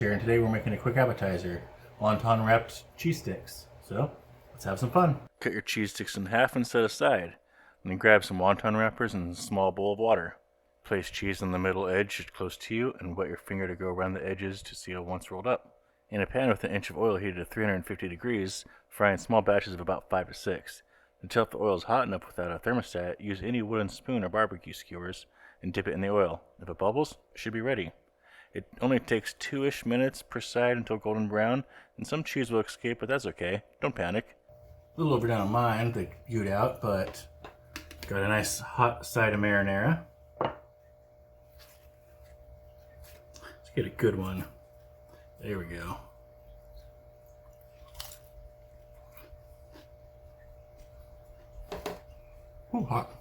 Here, and today we're making a quick appetizer, wonton wrapped cheese sticks. So let's have some fun. Cut your cheese sticks in half and set aside. And then grab some wonton wrappers and a small bowl of water. Place cheese on the middle edge close to you and wet your finger to go around the edges to seal once rolled up. In a pan with an inch of oil heated to 350 degrees, fry in small batches of about 5 to 6. To tell if the oil is hot enough without a thermostat, use any wooden spoon or barbecue skewers and dip it in the oil. If it bubbles, it should be ready. It only takes 2-ish minutes per side until golden brown, and some cheese will escape, but that's okay. Don't panic. A little overdone on mine, they glued out, but got a nice hot side of marinara. Let's get a good one. There we go. Ooh, hot.